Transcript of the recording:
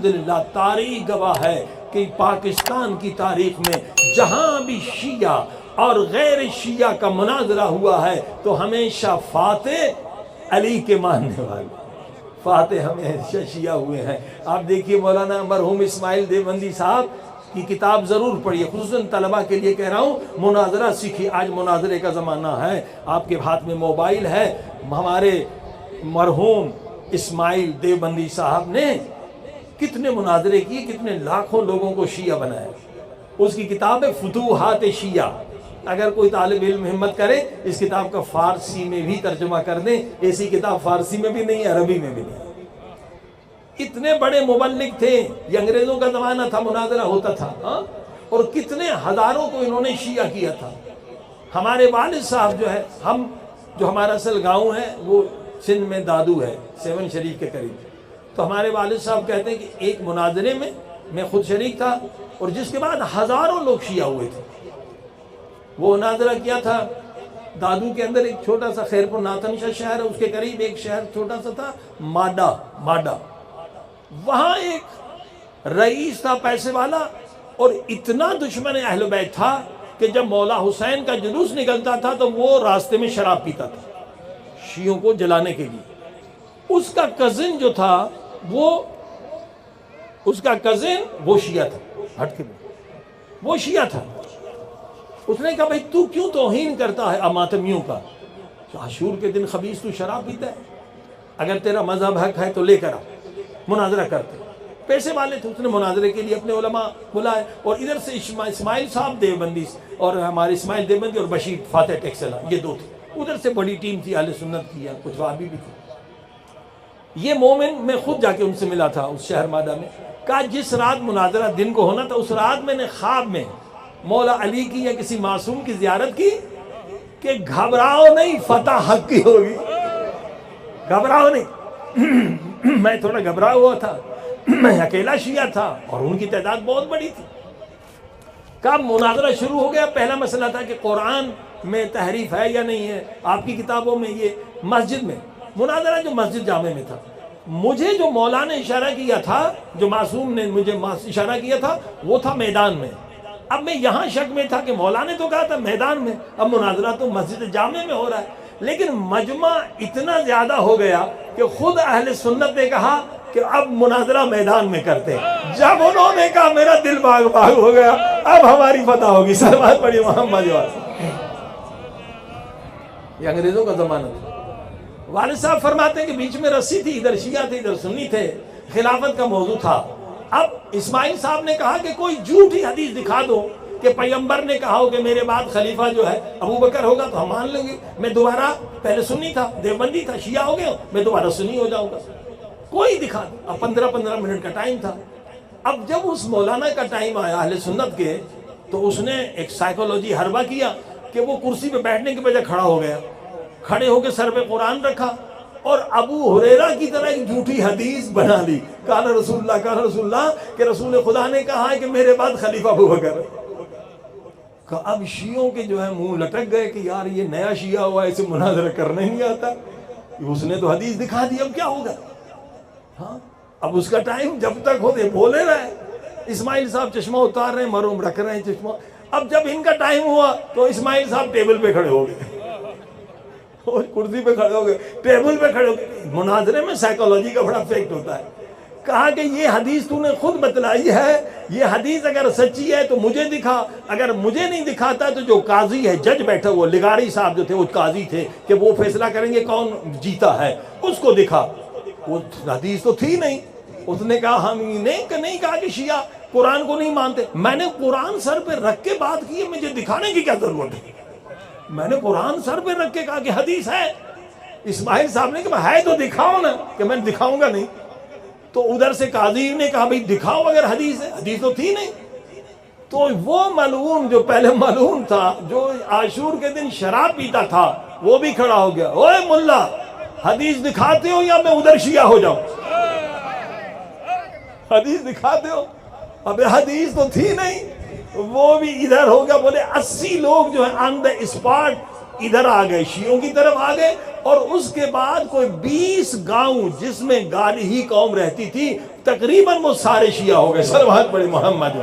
الحمدللہ تاریخ گواہ ہے کہ پاکستان کی تاریخ میں جہاں بھی شیعہ اور غیر شیعہ کا مناظرہ ہوا ہے تو ہمیشہ فاتح علی کے ماننے والے، فاتح ہمیشہ شیعہ ہوئے ہیں۔ آپ دیکھیے مولانا مرحوم اسماعیل دیوبندی صاحب کی کتاب ضرور پڑھیے، خصوصاً طلبہ کے لیے کہہ رہا ہوں، مناظرہ سیکھیے۔ آج مناظرے کا زمانہ ہے، آپ کے ہاتھ میں موبائل ہے۔ ہمارے مرحوم اسماعیل دیوبندی صاحب نے کتنے مناظرے کیے، کتنے لاکھوں لوگوں کو شیعہ بنایا۔ اس کی کتاب ہے فتوحات شیعہ، اگر کوئی طالب علم ہمت کرے اس کتاب کا فارسی میں بھی ترجمہ کر دیں، ایسی کتاب فارسی میں بھی نہیں، عربی میں بھی نہیں۔ کتنے بڑے مبلغ تھے، یہ انگریزوں کا زمانہ تھا، مناظرہ ہوتا تھا، اور کتنے ہزاروں کو انہوں نے شیعہ کیا تھا۔ ہمارے والد صاحب جو ہے، ہم جو ہمارا اصل گاؤں ہے وہ سندھ میں دادو ہے، سیون شریف کے قریب، تو ہمارے والد صاحب کہتے ہیں کہ ایک مناظرے میں خود شریک تھا، اور جس کے بعد ہزاروں لوگ شیعہ ہوئے تھے۔ وہ مناظرہ کیا تھا دادو کے اندر، ایک چھوٹا سا خیرپور ناتنشا شہر ہے، اس کے قریب ایک شہر چھوٹا سا تھا ماڈا، وہاں ایک رئیس تھا پیسے والا، اور اتنا دشمن اہل بیت تھا کہ جب مولا حسین کا جلوس نکلتا تھا تو وہ راستے میں شراب پیتا تھا شیعوں کو جلانے کے لیے۔ اس کا کزن جو تھا وہ شیعہ تھا، ہٹ کے وہ شیعہ تھا۔ اس نے کہا بھائی تو کیوں توہین کرتا ہے ماتمیوں کا؟ عاشور کے دن خبیث تو شراب پیتا ہے، اگر تیرا مذہب حق ہے تو لے کر آ، مناظرہ کرتے۔ پیسے والے تھے، اس نے مناظرے کے لیے اپنے علماء بلائے، اور ادھر سے اسماعیل صاحب دیوبندی اور ہمارے اسماعیل دیوبندی اور بشیر فاتح ٹیکسلا، یہ دو تھے۔ ادھر سے بڑی ٹیم تھی اہل سنت کی، کچھ وہابی بھی تھے۔ یہ مومن، میں خود جا کے ان سے ملا تھا اس شہر مادہ میں، کہا جس رات مناظرہ دن کو ہونا تھا اس رات میں نے خواب میں مولا علی کی یا کسی معصوم کی زیارت کی کہ گھبراؤ نہیں، فتح حق کی ہوگی، گھبراؤ نہیں۔ میں تھوڑا گھبرا ہوا تھا، میں اکیلا شیعہ تھا اور ان کی تعداد بہت بڑی تھی۔ کب مناظرہ شروع ہو گیا، پہلا مسئلہ تھا کہ قرآن میں تحریف ہے یا نہیں ہے، آپ کی کتابوں میں یہ مسجد میں مناظرہ جو مسجد جامع میں تھا، مجھے جو مولا نے اشارہ کیا تھا، جو معصوم نے مجھے اشارہ کیا تھا، وہ تھا میدان میں۔ اب میں یہاں شک میں تھا کہ مولا نے تو کہا تھا میدان میں، اب مناظرہ تو مسجد جامع میں ہو رہا ہے، لیکن مجمع اتنا زیادہ ہو گیا کہ خود اہل سنت نے کہا کہ اب مناظرہ میدان میں کرتے۔ جب انہوں نے کہا میرا دل باغ باغ ہو گیا، اب ہماری فتح ہوگی، سلوات پڑھی محمد واسطے۔ یہ انگریزوں کا زمانہ تھا۔ والد صاحب فرماتے ہیں کہ بیچ میں رسی تھی، ادھر شیعہ تھے ادھر سنی تھے، خلافت کا موضوع تھا۔ اب اسماعیل صاحب نے کہا کہ کوئی جھوٹی حدیث دکھا دو کہ پیغمبر نے کہا ہو کہ میرے بعد خلیفہ جو ہے ابو بکر ہوگا تو ہم مان لیں گے، میں دوبارہ، پہلے سنی تھا، دیوبندی تھا، شیعہ ہو گیا، میں دوبارہ سنی ہو جاؤں گا، کوئی دکھا دو۔ اب 15 منٹ کا ٹائم تھا۔ اب جب اس مولانا کا ٹائم آیا اہل سنت کے، تو اس نے ایک سائیکولوجی حربہ کیا کہ وہ کرسی پہ بیٹھنے کے بجائے کھڑا ہو گیا، کھڑے ہو کے سر پہ قرآن رکھا اور ابو ہریرہ کی طرح ایک جھوٹی حدیث بنا لی، قال رسول اللہ کہ رسول خدا نے کہا ہے کہ میرے بعد خلیفہ ابو بکر۔ اب شیعوں کے جو ہے منہ لٹک گئے کہ یار یہ نیا شیعہ ہوا، اسے مناظرہ کرنا ہی نہیں آتا، اس نے تو حدیث دکھا دی، اب کیا ہوگا؟ ہاں اب اس کا ٹائم جب تک ہوتے بولے رہے۔ اسماعیل صاحب چشمہ اتار رہے ہیں، مرحوم رکھ رہے ہیں چشمہ۔ اب جب ان کا ٹائم ہوا تو اسماعیل صاحب ٹیبل پہ کھڑے ہو گئے، کرسی پہ کھڑے ہو گئے، ٹیبل پہ کھڑے ہو گئے۔ مناظرے میں سائیکولوجی کا بڑا فیکٹ ہوتا ہے۔ کہا کہ یہ حدیث تو نے خود بتلائی ہے، یہ حدیث اگر سچی ہے تو مجھے دکھا، اگر مجھے نہیں دکھاتا تو جو قاضی ہے، جج بیٹھا وہ لغاری صاحب جو تھے وہ قاضی تھے کہ وہ فیصلہ کریں گے کون جیتا ہے، اس کو دکھا۔ وہ حدیث تو تھی نہیں۔ اس نے کہا ہم نہیں کہا کہ شیعہ قرآن کو نہیں مانتے، میں نے قرآن سر پہ رکھ کے بات کی ہے، مجھے دکھانے کی کیا ضرورت ہے؟ میں نے قرآن سر پہ رکھ کے کہا کہ حدیث ہے۔ اسماعیل صاحب نے کہا ہے تو دکھاؤ نا، کہ میں دکھاؤں گا نہیں۔ تو ادھر سے قاضی نے کہا بھئی دکھاؤ اگر حدیث ہے، حدیث تو تھی نہیں۔ تو وہ ملعون جو پہلے ملعون تھا، جو عاشور کے دن شراب پیتا تھا، وہ بھی کھڑا ہو گیا، اوے ملا حدیث دکھاتے ہو یا میں ادھر شیعہ ہو جاؤں؟ حدیث دکھاتے ہو؟ ابے حدیث تو تھی نہیں۔ وہ بھی ادھر ہو گیا، بولے 80 لوگ جو ہیں آن دا اسپاٹ ادھر آ گئے، شیعوں کی طرف آ گئے، اور اس کے بعد کوئی 20 گاؤں جس میں گالی ہی قوم رہتی تھی تقریباً وہ سارے شیعہ ہو گئے، سلوات پڑھی محمد۔